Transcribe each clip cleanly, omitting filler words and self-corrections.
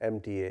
MTA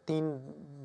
3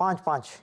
5-5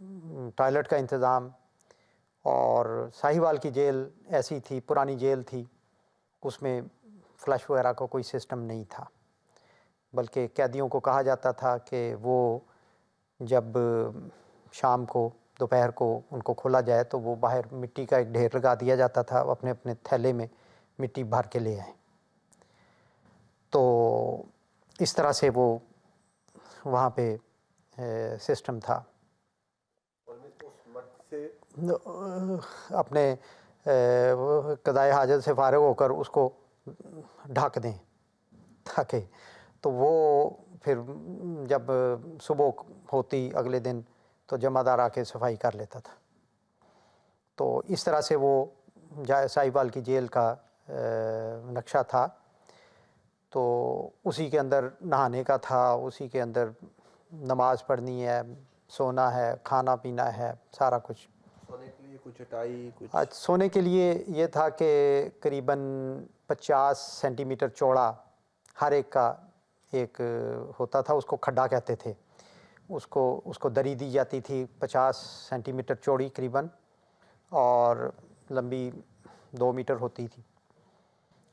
toilet کا انتظام، اور ساہیوال کی جیل ایسی تھی، پرانی جیل تھی، اس میں فلش وغیرہ کا کوئی سسٹم نہیں تھا، بلکہ قیدیوں کو کہا جاتا تھا کہ وہ جب شام کو دوپہر کو ان کو کھولا جائے تو وہ باہر مٹی کا ایک ڈھیر لگا دیا جاتا تھا، وہ اپنے اپنے تھیلے میں مٹی بھر کے لے آئیں۔ تو اس طرح سے وہ وہاں پہ سسٹم تھا۔ اپنے قضائے حاجت سے فارغ ہو کر اس کو ڈھک دیں تاکہ، تو وہ پھر جب صبح ہوتی اگلے دن تو جمع دار آ کے صفائی کر لیتا تھا۔ تو اس طرح سے وہ ساہیوال کی جیل کا نقشہ تھا۔ تو اسی کے اندر نہانے کا تھا، اسی کے اندر نماز پڑھنی ہے، سونا ہے، کھانا پینا ہے، سارا کچھ۔ سونے کے لیے کچھ چٹائی کچھ؟ سونے کے لیے یہ تھا کہ قریباً 50 سینٹی میٹر چوڑا ہر ایک کا ایک ہوتا تھا، اس کو کھڈا کہتے تھے، اس کو دری دی جاتی تھی 50 سینٹی میٹر چوڑی قریباً، اور لمبی 2 میٹر ہوتی تھی،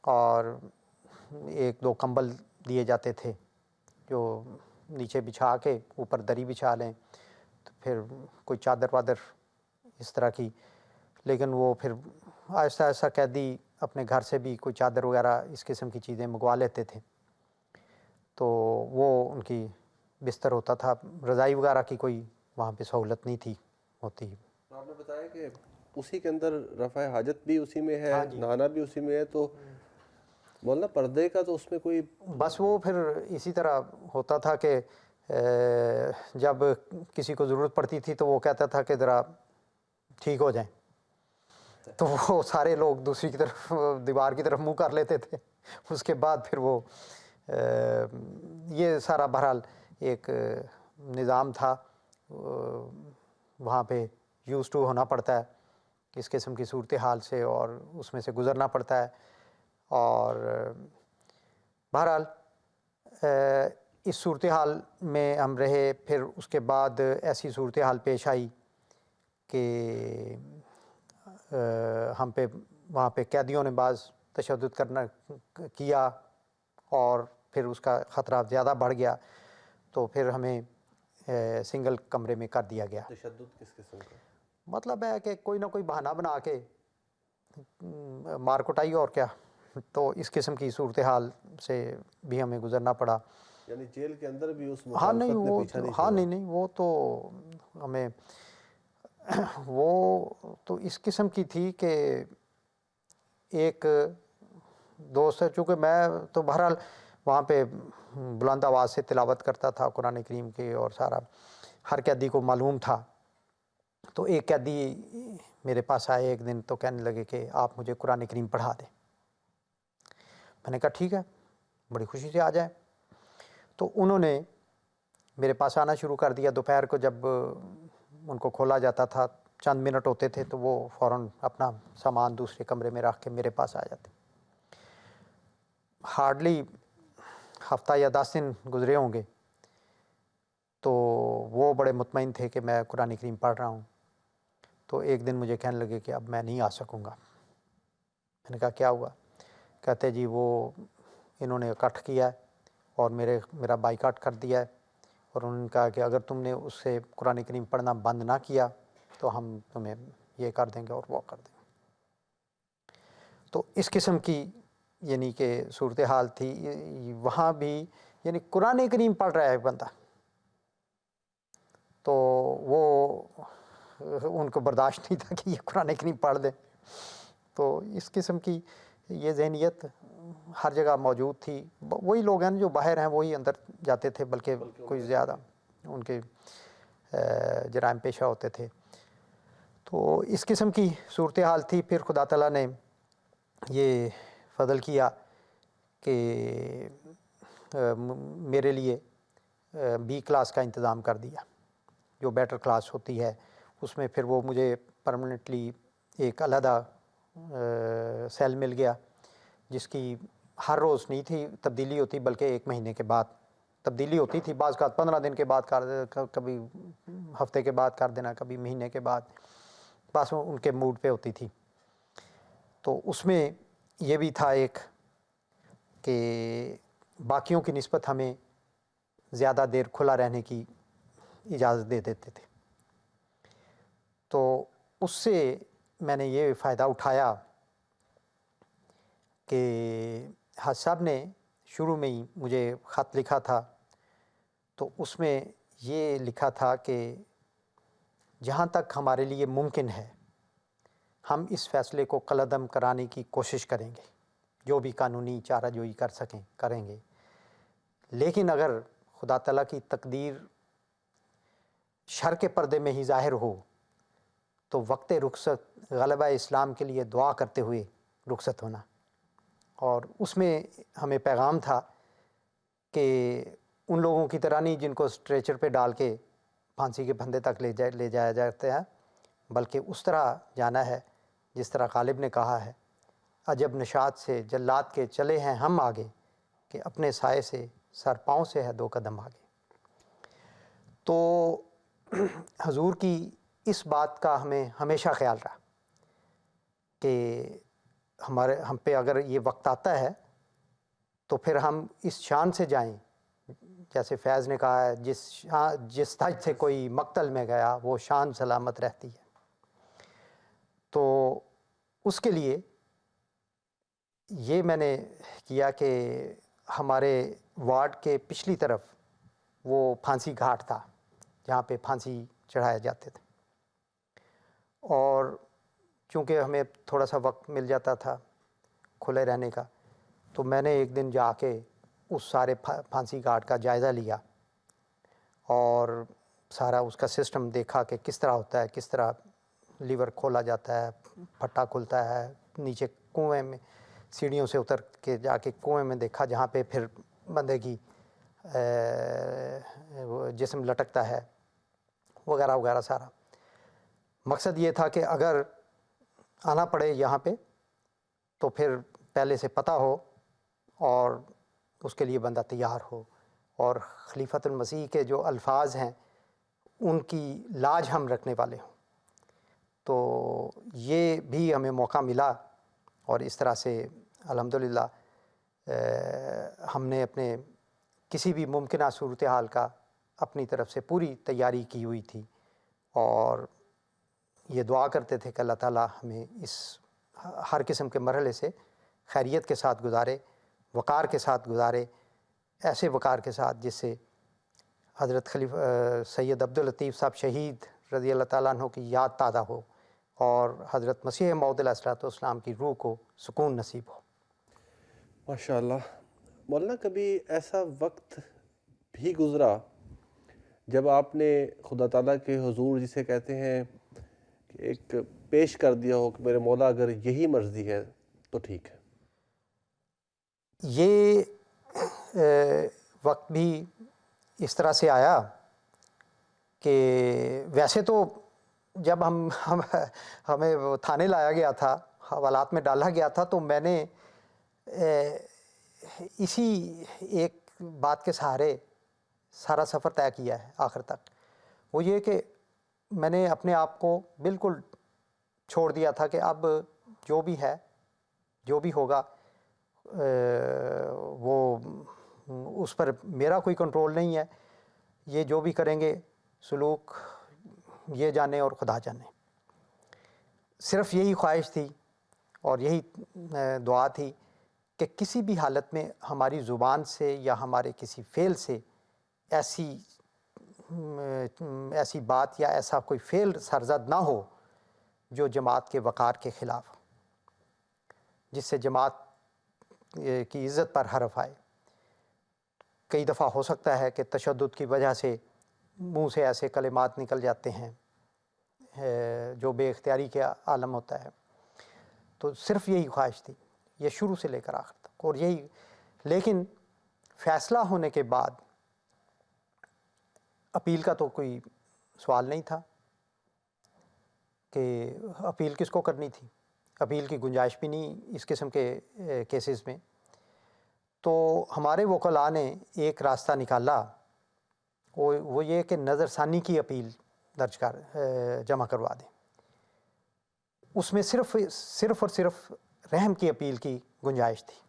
اور 1-2 کمبل دیے جاتے تھے جو نیچے بچھا کے اوپر دری بچھا لیں، تو پھر کوئی چادر وادر اس طرح کی۔ لیکن وہ پھر آہستہ آہستہ قیدی اپنے گھر سے بھی کوئی چادر وغیرہ اس قسم کی چیزیں منگوا لیتے تھے، تو وہ ان کی بستر ہوتا تھا۔ رضائی وغیرہ کی کوئی وہاں پہ سہولت نہیں تھی ہوتی۔ آپ نے بتایا کہ اسی کے اندر رفع حاجت بھی اسی میں ہے، نہانا بھی اسی میں ہے، تو مولانا پردے کا تو اس میں کوئی؟ بس وہ پھر اسی طرح ہوتا تھا کہ جب کسی کو ضرورت پڑتی تھی تو وہ کہتا تھا کہ ذرا ٹھیک ہو جائیں، تو وہ سارے لوگ دوسری کی طرف دیوار کی طرف منہ کر لیتے تھے۔ اس کے بعد پھر وہ یہ سارا بہرحال ایک نظام تھا، وہاں پہ یوز ٹو ہونا پڑتا ہے اس قسم کی صورتحال سے، اور اس میں سے گزرنا پڑتا ہے۔ اور بہرحال اس صورتحال میں ہم رہے۔ پھر اس کے بعد ایسی صورتحال پیش آئی کہ ہم پہ وہاں پہ قیدیوں نے بعض تشدد کرنا کیا، اور پھر اس کا خطرہ زیادہ بڑھ گیا، تو پھر ہمیں سنگل کمرے میں کر دیا گیا۔ تشدد کس قسم کا؟ مطلب ہے کہ کوئی نہ کوئی بہانہ بنا کے مار کٹائی، اور کیا۔ تو اس قسم کی صورتحال سے بھی ہمیں گزرنا پڑا۔ یعنی جیل کے اندر بھی اس ہاں نہیں، مخالفت نے وہ پیچھا نہیں ہاں چھوڑا؟ نہیں، وہ تو ہمیں وہ تو اس قسم کی تھی کہ ایک دوست ہے، چونکہ میں تو بہرحال وہاں پہ بلند آواز سے تلاوت کرتا تھا قرآن کریم کی، اور سارا ہر قیدی کو معلوم تھا۔ تو ایک قیدی میرے پاس آئے ایک دن، تو کہنے لگے کہ آپ مجھے قرآن کریم پڑھا دیں۔ میں نے کہا ٹھیک ہے، بڑی خوشی سے آ جائیں۔ تو انہوں نے میرے پاس آنا شروع کر دیا۔ دوپہر کو جب ان کو کھولا جاتا تھا، چند منٹ ہوتے تھے، تو وہ فوراً اپنا سامان دوسرے کمرے میں رکھ کے میرے پاس آ جاتے۔ ہارڈلی ہفتہ یا 10 دن گزرے ہوں گے، تو وہ بڑے مطمئن تھے کہ میں قرآن کریم پڑھ رہا ہوں۔ تو ایک دن مجھے کہنے لگے کہ اب میں نہیں آ سکوں گا۔ میں نے کہا کیا ہوا؟ کہتے جی وہ انہوں نے کٹ کیا ہے اور میرا بائیکاٹ کر دیا ہے، اور انہوں نے کہا کہ اگر تم نے اس سے قرآن کریم پڑھنا بند نہ کیا تو ہم تمہیں یہ کر دیں گے اور وہ کر دیں گے۔ تو اس قسم کی یعنی کہ صورتحال تھی وہاں بھی، یعنی قرآن کریم پڑھ رہا ہے بندہ، تو وہ ان کو برداشت نہیں تھا کہ یہ قرآن کریم پڑھ دیں۔ تو اس قسم کی یہ ذہنیت ہر جگہ موجود تھی۔ وہی لوگ ہیں جو باہر ہیں وہی اندر جاتے تھے، بلکہ کوئی زیادہ ان کے جرائم پیشہ ہوتے تھے۔ تو اس قسم کی صورتحال تھی۔ پھر خدا تعالیٰ نے یہ فضل کیا کہ میرے لیے بی کلاس کا انتظام کر دیا، جو بیٹر کلاس ہوتی ہے اس میں پھر وہ مجھے پرماننٹلی ایک علیحدہ سیل مل گیا، جس کی ہر روز نہیں تھی تبدیلی ہوتی، بلکہ 1 مہینے کے بعد تبدیلی ہوتی تھی، بعض کا 15 دن کے بعد کبھی ہفتے کے بعد کر دینا، کبھی مہینے کے بعد، بس ان کے موڈ پہ ہوتی تھی۔ تو اس میں یہ بھی تھا ایک کہ باقیوں کی نسبت ہمیں زیادہ دیر کھلا رہنے کی اجازت دے دیتے تھے۔ تو اس سے میں نے یہ فائدہ اٹھایا کہ حاج صاحب نے شروع میں ہی مجھے خط لکھا تھا، تو اس میں یہ لکھا تھا کہ جہاں تک ہمارے لیے ممکن ہے ہم اس فیصلے کو کالعدم کرانے کی کوشش کریں گے، جو بھی قانونی چارہ جوئی کر سکیں کریں گے، لیکن اگر خدا تعالیٰ کی تقدیر شر کے پردے میں ہی ظاہر ہو تو وقت رخصت غلبہ اسلام کے لیے دعا کرتے ہوئے رخصت ہونا۔ اور اس میں ہمیں پیغام تھا کہ ان لوگوں کی طرح نہیں جن کو اسٹریچر پہ ڈال کے پھانسی کے پھندے تک لے جایا جاتا ہے، بلکہ اس طرح جانا ہے جس طرح غالب نے کہا ہے، عجب نشاط سے جلاد کے چلے ہیں ہم آگے، کہ اپنے سائے سے سر پاؤں سے ہے 2 قدم آگے۔ تو حضور کی اس بات کا ہمیں ہمیشہ خیال رہا کہ ہم پہ اگر یہ وقت آتا ہے تو پھر ہم اس شان سے جائیں، جیسے فیض نے کہا ہے، جس تج سے کوئی مقتل میں گیا وہ شان سلامت رہتی ہے۔ تو اس کے لیے یہ میں نے کیا کہ ہمارے وارڈ کے پچھلی طرف وہ پھانسی گھاٹ تھا جہاں پہ پھانسی چڑھائے جاتے تھے، اور چونکہ ہمیں تھوڑا سا وقت مل جاتا تھا کھلے رہنے کا، تو میں نے ایک دن جا کے اس سارے پھانسی گھاٹ کا جائزہ لیا اور سارا اس کا سسٹم دیکھا کہ کس طرح ہوتا ہے، کس طرح لیور کھولا جاتا ہے، پھٹا کھلتا ہے، نیچے کنویں میں سیڑھیوں سے اتر کے جا کے کنویں میں دیکھا جہاں پہ پھر بندے کی جسم لٹکتا ہے وغیرہ وغیرہ سارا۔ مقصد یہ تھا کہ اگر آنا پڑے یہاں پہ تو پھر پہلے سے پتہ ہو اور اس کے لیے بندہ تیار ہو، اور خلیفۃ المسیح کے جو الفاظ ہیں ان کی لاج ہم رکھنے والے ہوں۔ تو یہ بھی ہمیں موقع ملا، اور اس طرح سے الحمدللہ ہم نے اپنے کسی بھی ممکنہ صورتحال کا اپنی طرف سے پوری تیاری کی ہوئی تھی، اور یہ دعا کرتے تھے کہ اللہ تعالیٰ ہمیں اس ہر قسم کے مرحلے سے خیریت کے ساتھ گزارے، وقار کے ساتھ گزارے، ایسے وقار کے ساتھ جس سے حضرت سید عبداللطیف صاحب شہید رضی اللہ تعالیٰ عنہ کی یاد تازہ ہو، اور حضرت مسیح موعود علیہ الصلوۃ والسلام کی روح کو سکون نصیب ہو۔ ماشاءاللہ۔ مولانا، کبھی ایسا وقت بھی گزرا جب آپ نے خدا تعالیٰ کے حضور جسے کہتے ہیں کہ ایک پیش کر دیا ہو کہ میرے مولا اگر یہی مرضی ہے تو ٹھیک ہے؟ یہ وقت بھی اس طرح سے آیا کہ ویسے تو جب ہمیں تھانے لایا گیا تھا، حوالات میں ڈالا گیا تھا، تو میں نے اسی ایک بات کے سہارے سارا سفر طے کیا ہے آخر تک۔ وہ یہ کہ میں نے اپنے آپ کو بالکل چھوڑ دیا تھا کہ اب جو بھی ہے، جو بھی ہوگا، وہ اس پر میرا کوئی کنٹرول نہیں ہے، یہ جو بھی کریں گے سلوک یہ جانے اور خدا جانے۔ صرف یہی خواہش تھی اور یہی دعا تھی کہ کسی بھی حالت میں ہماری زبان سے یا ہمارے کسی فعل سے ایسی بات یا ایسا کوئی فعل سرزد نہ ہو جو جماعت کے وقار کے خلاف ہو، جس سے جماعت کی عزت پر حرف آئے۔ کئی دفعہ ہو سکتا ہے کہ تشدد کی وجہ سے منہ سے ایسے کلمات نکل جاتے ہیں جو بے اختیاری کے عالم ہوتا ہے۔ تو صرف یہی خواہش تھی، یہ شروع سے لے کر آخر تک، اور یہی۔ لیکن فیصلہ ہونے کے بعد اپیل کا تو کوئی سوال نہیں تھا کہ اپیل کس کو کرنی تھی، اپیل کی گنجائش بھی نہیں اس قسم کے کیسز میں۔ تو ہمارے وکلاء نے ایک راستہ نکالا، وہ یہ کہ نظر ثانی کی اپیل جمع کروا دیں. اس میں صرف اور صرف رحم کی اپیل کی گنجائش تھی.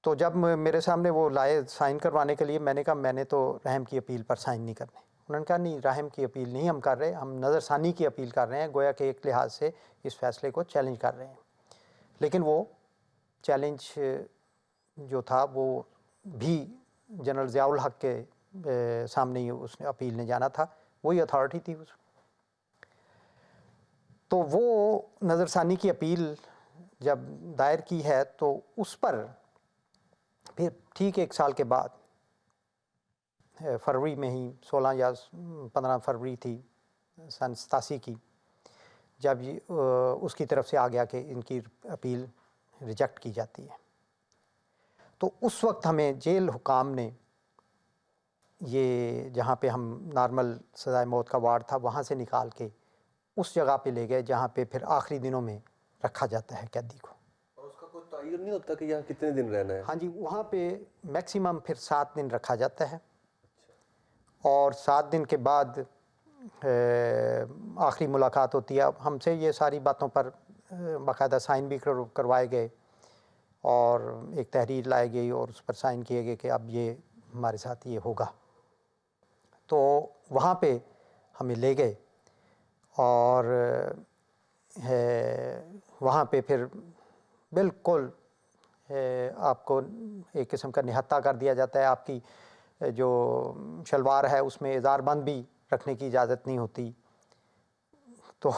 تو جب میرے سامنے وہ لائے سائن کروانے کے لیے، میں نے کہا میں نے تو رحم کی اپیل پر سائن نہیں کرنے. انہوں نے کہا نہیں، رحم کی اپیل نہیں ہم کر رہے، ہم نظر ثانی کی اپیل کر رہے ہیں، گویا کہ ایک لحاظ سے اس فیصلے کو چیلنج کر رہے ہیں. لیکن وہ چیلنج جو تھا وہ بھی جنرل ضیاء الحق کے سامنے ہی اس نے اپیل نے جانا تھا، وہی اتھارٹی تھی اس. تو وہ نظر ثانی کی اپیل جب دائر کی ہے تو اس پر پھر ٹھیک 1 سال کے بعد فروری میں ہی 16 یا 15 فروری تھی سن 87 کی، جب اس کی طرف سے آ گیا کہ ان کی اپیل ریجیکٹ کی جاتی ہے. تو اس وقت ہمیں جیل حکام نے یہ جہاں پہ ہم نارمل سزائے موت کا وارڈ تھا وہاں سے نکال کے اس جگہ پہ لے گئے جہاں پہ پھر آخری دنوں میں رکھا جاتا ہے قیدی کو. اور اس کا کوئی تعین نہیں ہوتا کہ یہاں کتنے دن رہنا ہے؟ ہاں جی، وہاں پہ میکسیمم پھر 7 دن رکھا جاتا ہے، اور 7 دن کے بعد آخری ملاقات ہوتی ہے. ہم سے یہ ساری باتوں پر باقاعدہ سائن بھی کروائے گئے اور ایک تحریر لائی گئی اور اس پر سائن کیے گئے کہ اب یہ ہمارے ساتھ یہ ہوگا. تو وہاں پہ ہمیں لے گئے اور وہاں پہ پھر بالکل آپ کو ایک قسم کا نہتہ کر دیا جاتا ہے. آپ کی جو شلوار ہے اس میں ازار بند بھی رکھنے کی اجازت نہیں ہوتی، تو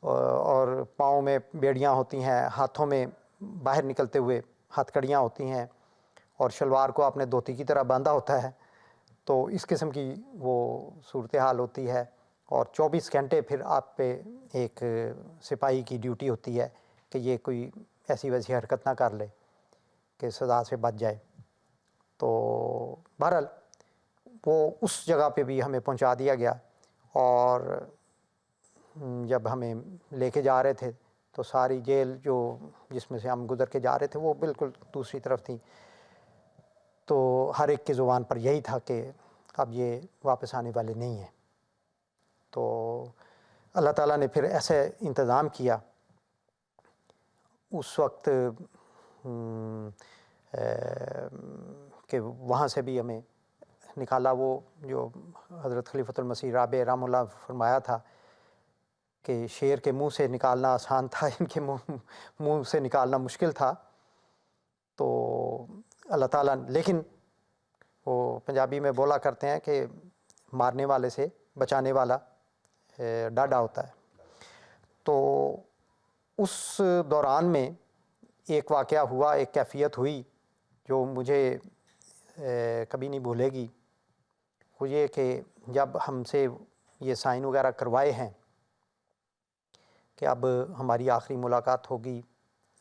اور پاؤں میں بیڑیاں ہوتی ہیں، ہاتھوں میں باہر نکلتے ہوئے ہتھ کڑیاں ہوتی ہیں، اور شلوار کو آپ نے دھوتی کی طرح باندھا ہوتا ہے. تو اس قسم کی وہ صورتحال ہوتی ہے. اور 24 گھنٹے پھر آپ پہ ایک سپاہی کی ڈیوٹی ہوتی ہے کہ یہ کوئی ایسی ویسی حرکت نہ کر لے کہ سزا سے بچ جائے. تو بہرحال وہ اس جگہ پہ بھی ہمیں پہنچا دیا گیا، اور جب ہمیں لے کے جا رہے تھے تو ساری جیل جس میں سے ہم گزر کے جا رہے تھے وہ بالکل دوسری طرف تھی. تو ہر ایک کی زبان پر یہی تھا کہ اب یہ واپس آنے والے نہیں ہیں. تو اللہ تعالیٰ نے پھر ایسے انتظام کیا اس وقت کہ وہاں سے بھی ہمیں نکالا. وہ جو حضرت خلیفۃ المسیح رابع رحمہ اللہ فرمایا تھا کہ شیر کے منہ سے نکالنا آسان تھا، ان کے منہ سے نکالنا مشکل تھا. تو اللہ تعالیٰ، لیکن وہ پنجابی میں بولا کرتے ہیں کہ مارنے والے سے بچانے والا ڈاڈا ہوتا ہے. تو اس دوران میں ایک واقعہ ہوا، ایک کیفیت ہوئی جو مجھے کبھی نہیں بھولے گی. وہ یہ کہ جب ہم سے یہ سائن وغیرہ کروائے ہیں کہ اب ہماری آخری ملاقات ہوگی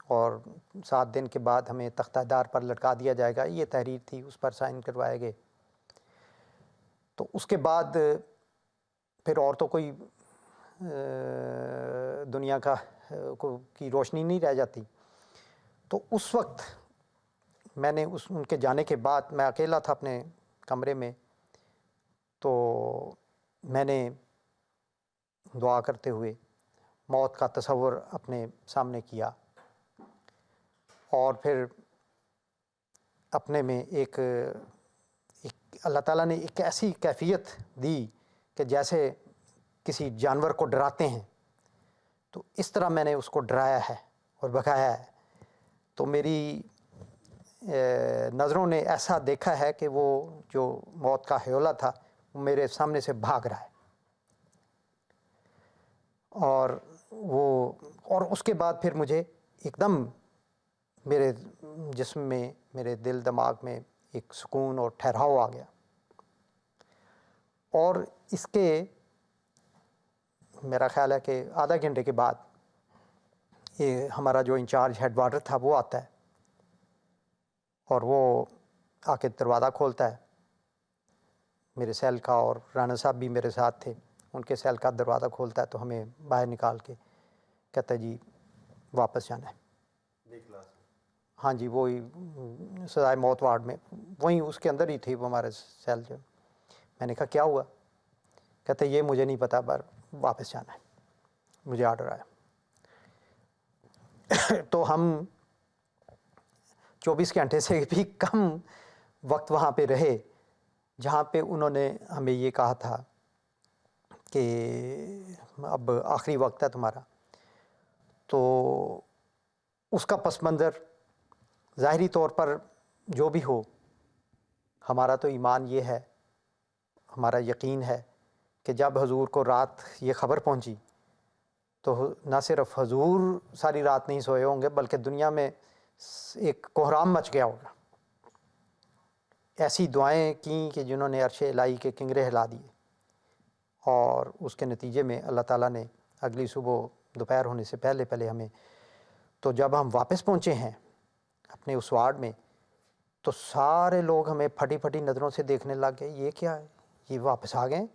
اور 7 دن کے بعد ہمیں تختہ دار پر لٹکا دیا جائے گا، یہ تحریر تھی، اس پر سائن کروائے گئے. تو اس کے بعد پھر اور تو کوئی دنیا کی روشنی نہیں رہ جاتی. تو اس وقت میں نے ان کے جانے کے بعد میں اکیلا تھا اپنے کمرے میں، تو میں نے دعا کرتے ہوئے موت کا تصور اپنے سامنے کیا، اور پھر اپنے میں ایک اللہ تعالیٰ نے ایک ایسی کیفیت دی کہ جیسے کسی جانور کو ڈراتے ہیں، تو اس طرح میں نے اس کو ڈرایا ہے اور بھگایا ہے. تو میری نظروں نے ایسا دیکھا ہے کہ وہ جو موت کا ہیولہ تھا وہ میرے سامنے سے بھاگ رہا ہے. اور اس کے بعد پھر مجھے ایک دم میرے جسم میں، میرے دل دماغ میں ایک سکون اور ٹھہراؤ آ گیا. اور اس کے میرا خیال ہے کہ آدھا گھنٹے کے بعد یہ ہمارا جو انچارج ہیڈ وارڈر تھا وہ آتا ہے، اور وہ آ کے دروازہ کھولتا ہے میرے سیل کا، اور رانا صاحب بھی میرے ساتھ تھے، ان کے سیل کا دروازہ کھولتا ہے تو ہمیں باہر نکال کے کہتا ہے جی واپس جانا ہے. ہاں جی وہی سزائے موت وارڈ میں، وہیں اس کے اندر ہی تھی وہ ہمارے سیل جو. میں نے کہا کیا ہوا؟ کہتے یہ مجھے نہیں پتا، پر واپس جانا ہے، مجھے آرڈر آیا. تو ہم 24 گھنٹے سے بھی کم وقت وہاں پہ رہے، جہاں پہ انہوں نے ہمیں یہ کہا تھا کہ اب آخری وقت ہے تمہارا. تو اس کا پس منظر ظاہری طور پر جو بھی ہو، ہمارا تو ایمان یہ ہے، ہمارا یقین ہے کہ جب حضور کو رات یہ خبر پہنچی تو نہ صرف حضور ساری رات نہیں سوئے ہوں گے، بلکہ دنیا میں ایک کوہرام مچ گیا ہوگا. ایسی دعائیں کیں کہ جنہوں نے عرش الہی کے کنگرے ہلا دیے، اور اس کے نتیجے میں اللہ تعالیٰ نے اگلی صبح دوپہر ہونے سے پہلے پہلے ہمیں، تو جب ہم واپس پہنچے ہیں اپنے اس وارڈ میں، تو سارے لوگ ہمیں پھٹی پھٹی نظروں سے دیکھنے لگ گئے، یہ کیا ہے، یہ واپس آ گئے.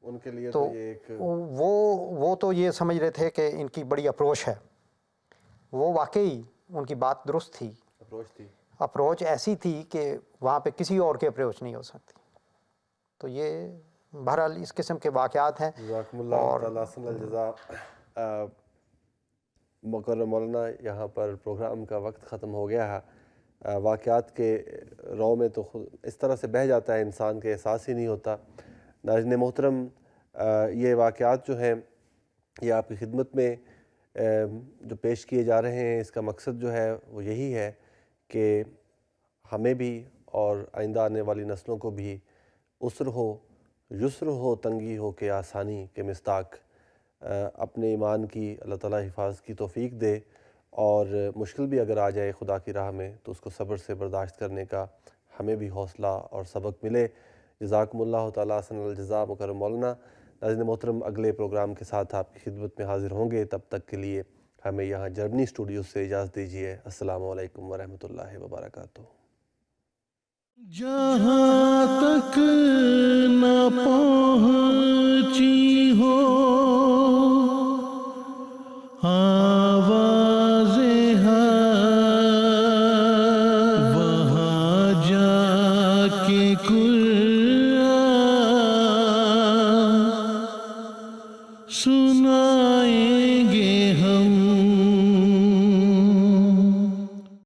ان کے لیے تو تو یہ ایک وہ تو یہ سمجھ رہے تھے کہ ان کی بڑی اپروچ ہے. وہ واقعی ان کی بات درست تھی، اپروچ تھی. اپروچ ایسی تھی کہ وہاں پہ کسی اور کی اپروچ نہیں ہو سکتی. تو یہ بہرحال اس قسم کے واقعات ہیں. جزاکم اللہ تعالیٰ احسن الجزا. مکرم مولانا، یہاں پر پروگرام کا وقت ختم ہو گیا ہے. واقعات کے رو میں تو خود اس طرح سے بہہ جاتا ہے انسان کے احساس ہی نہیں ہوتا. ناظرین محترم، یہ واقعات جو ہیں یہ آپ کی خدمت میں جو پیش کیے جا رہے ہیں، اس کا مقصد جو ہے وہ یہی ہے کہ ہمیں بھی اور آئندہ آنے والی نسلوں کو بھی عسر ہو، یسر ہو، تنگی ہو کہ آسانی کے مصداق اپنے ایمان کی اللہ تعالیٰ حفاظت کی توفیق دے، اور مشکل بھی اگر آ جائے خدا کی راہ میں تو اس کو صبر سے برداشت کرنے کا ہمیں بھی حوصلہ اور سبق ملے. جزاکم اللہ تعالیٰ احسن الجزا مکرم مولانا. ناظرین محترم، اگلے پروگرام کے ساتھ آپ کی خدمت میں حاضر ہوں گے. تب تک کے لیے ہمیں یہاں جرمنی اسٹوڈیو سے اجازت دیجیے. السلام علیکم ورحمۃ اللہ وبرکاتہ. جہاں تک نہ پہنچی ہو